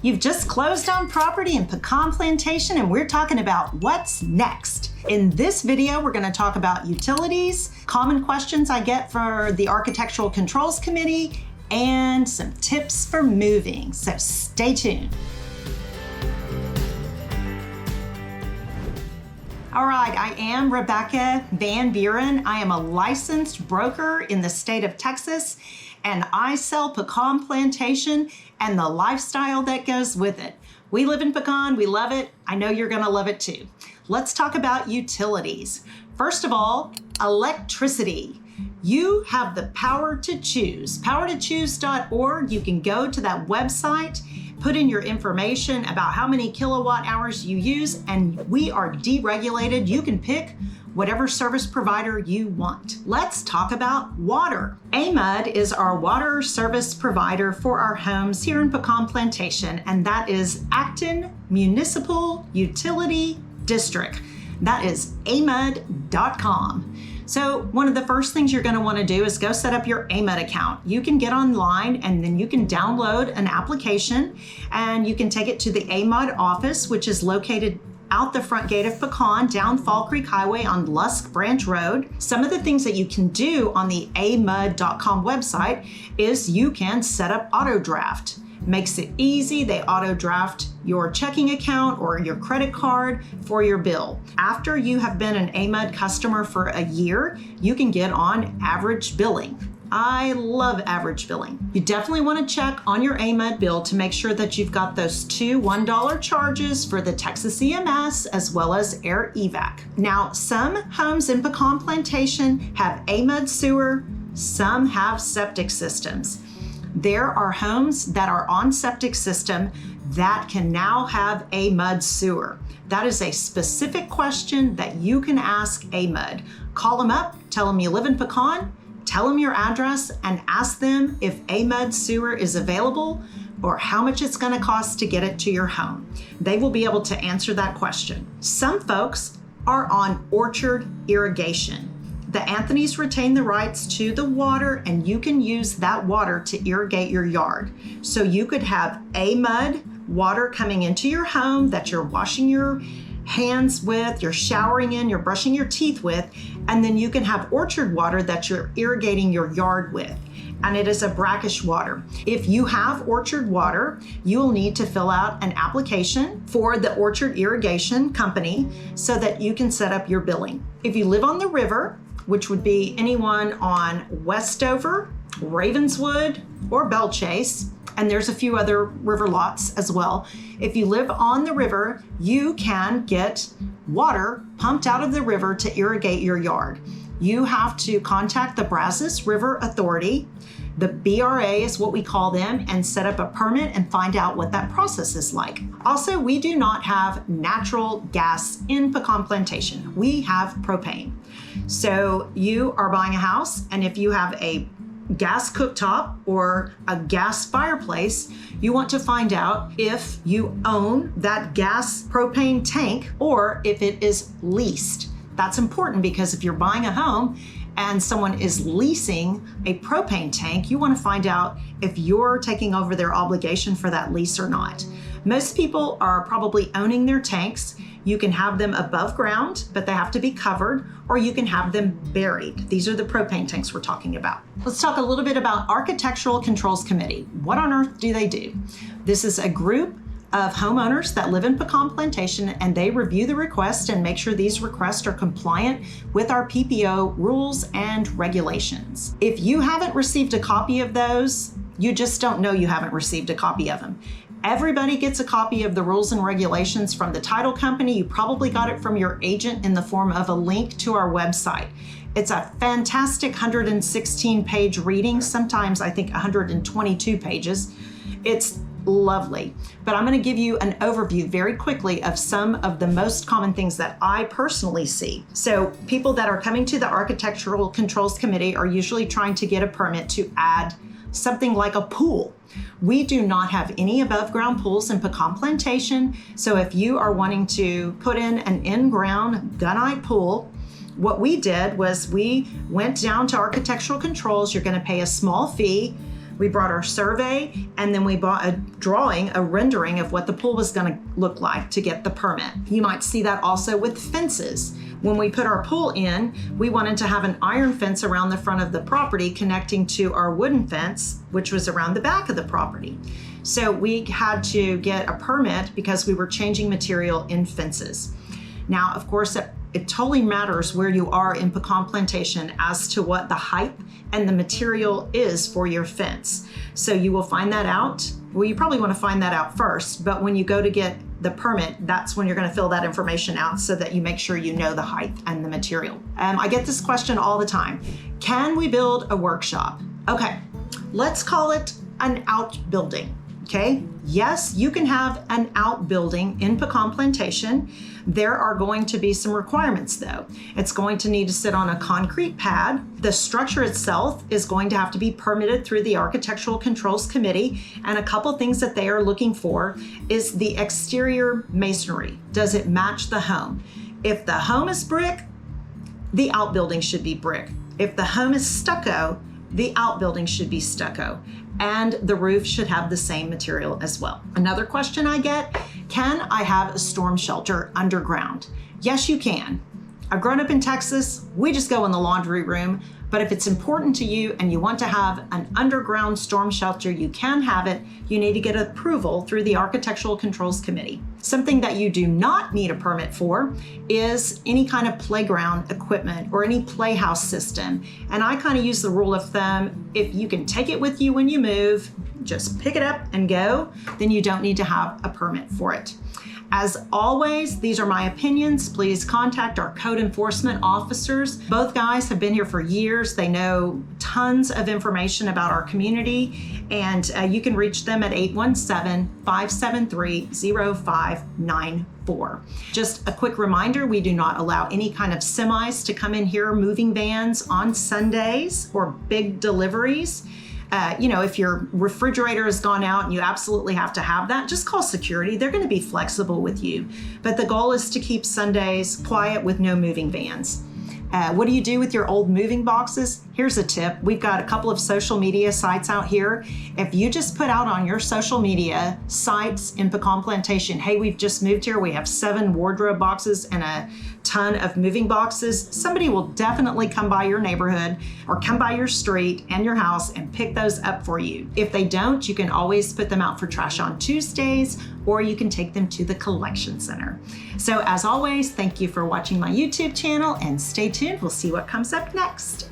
You've just closed on property in Pecan Plantation, and we're talking about what's next. In this video, we're going to talk about utilities, common questions I get for the Architectural Controls Committee, and some tips for moving. So stay tuned. All right, I am Rebecca Van Buren. I am a licensed broker in the state of Texas, and I sell Pecan Plantation and the lifestyle that goes with it. We live in Pecan, we love it. I know you're gonna love it too. Let's talk about utilities. First of all, electricity. You have the power to choose. Powertochoose.org, you can go to that website, put in your information about how many kilowatt hours you use, and we are deregulated. You can pick whatever service provider you want. Let's talk about water. AMUD is our water service provider for our homes here in Pecan Plantation, and that is Acton Municipal Utility District. That is amud.com. So one of the first things you're going to want to do is go set up your AMUD account. You can get online and then you can download an application and you can take it to the AMUD office, which is located out the front gate of Pecan, down Fall Creek Highway on Lusk Branch Road. Some of the things that you can do on the amud.com website is you can set up auto draft. Makes it easy. They auto draft your checking account or your credit card for your bill. After you have been an AMUD customer for a year, you can get on average billing. I love average billing. You definitely want to check on your AMUD bill to make sure that you've got those two $1 charges for the Texas EMS as well as air evac. Now, some homes in Pecan Plantation have AMUD sewer, some have septic systems. There are homes that are on septic system that can now have AMUD sewer. That is a specific question that you can ask AMUD. Call them up, tell them you live in Pecan, tell them your address, and ask them if AMUD sewer is available or how much it's going to cost to get it to your home. They will be able to answer that question. Some folks are on orchard irrigation. The Anthonys retain the rights to the water, and you can use that water to irrigate your yard. So you could have AMUD water coming into your home that you're washing your hands with, you're showering in, you're brushing your teeth with, and then you can have orchard water that you're irrigating your yard with. And it is a brackish water. If you have orchard water, you will need to fill out an application for the orchard irrigation company so that you can set up your billing. If you live on the river, which would be anyone on Westover, Ravenswood, or Bellchase, and there's a few other river lots as well. If you live on the river, you can get water pumped out of the river to irrigate your yard. You have to contact the Brazos River Authority, the BRA is what we call them, and set up a permit and find out what that process is like. Also, we do not have natural gas in Pecan Plantation. We have propane. So you are buying a house, and if you have a gas cooktop or a gas fireplace, you want to find out if you own that gas propane tank or if it is leased. That's important because if you're buying a home and someone is leasing a propane tank, you want to find out if you're taking over their obligation for that lease or not. Most people are probably owning their tanks. You can have them above ground, but they have to be covered, or you can have them buried. These are the propane tanks we're talking about. Let's talk a little bit about Architectural Controls Committee. What on earth do they do? This is a group of homeowners that live in Pecan Plantation, and they review the request and make sure these requests are compliant with our PPO rules and regulations. If you haven't received a copy of those, you just don't know you haven't received a copy of them. Everybody gets a copy of the rules and regulations from the title company. You probably got it from your agent in the form of a link to our website. It's a fantastic 116-page reading, sometimes I think 122 pages. It's lovely. But I'm going to give you an overview very quickly of some of the most common things that I personally see. So people that are coming to the Architectural Controls Committee are usually trying to get a permit to add something like a pool. We do not have any above ground pools in Pecan Plantation. So if you are wanting to put in an in-ground gunite pool, what we did was we went down to Architectural Controls. You're going to pay a small fee. We brought our survey, and then we bought a drawing, a rendering of what the pool was going to look like to get the permit. You might see that also with fences. When we put our pool in, we wanted to have an iron fence around the front of the property connecting to our wooden fence, which was around the back of the property. So we had to get a permit because we were changing material in fences. Now, of course, it totally matters where you are in Pecan Plantation as to what the height and the material is for your fence. So you will find that out. Well, you probably want to find that out first, but when you go to get the permit, that's when you're going to fill that information out so that you make sure you know the height and the material. I get this question all the time. Can we build a workshop? Okay, let's call it an outbuilding. Okay, yes, you can have an outbuilding in Pecan Plantation. There are going to be some requirements though. It's going to need to sit on a concrete pad. The structure itself is going to have to be permitted through the Architectural Controls Committee. And a couple things that they are looking for is the exterior masonry. Does it match the home? If the home is brick, the outbuilding should be brick. If the home is stucco, the outbuilding should be stucco, and the roof should have the same material as well. Another question I get, can I have a storm shelter underground? Yes, you can. I've grown up in Texas, we just go in the laundry room, but if it's important to you and you want to have an underground storm shelter, you can have it. You need to get approval through the Architectural Controls Committee. Something that you do not need a permit for is any kind of playground equipment or any playhouse system. And I kind of use the rule of thumb, if you can take it with you when you move, just pick it up and go, then you don't need to have a permit for it. As always, these are my opinions. Please contact our code enforcement officers. Both guys have been here for years. They know tons of information about our community, and you can reach them at 817-573-0594. Just a quick reminder, we do not allow any kind of semis to come in here, moving vans on Sundays or big deliveries. If your refrigerator has gone out and you absolutely have to have that, just call security. They're going to be flexible with you. But the goal is to keep Sundays quiet with no moving vans. What do you do with your old moving boxes? Here's a tip. We've got a couple of social media sites out here. If you just put out on your social media sites in Pecan Plantation, hey, we've just moved here, we have 7 wardrobe boxes and a ton of moving boxes, somebody will definitely come by your neighborhood or come by your street and your house and pick those up for you. If they don't, you can always put them out for trash on Tuesdays, or you can take them to the collection center. So as always, thank you for watching my YouTube channel, and stay tuned. We'll see what comes up next.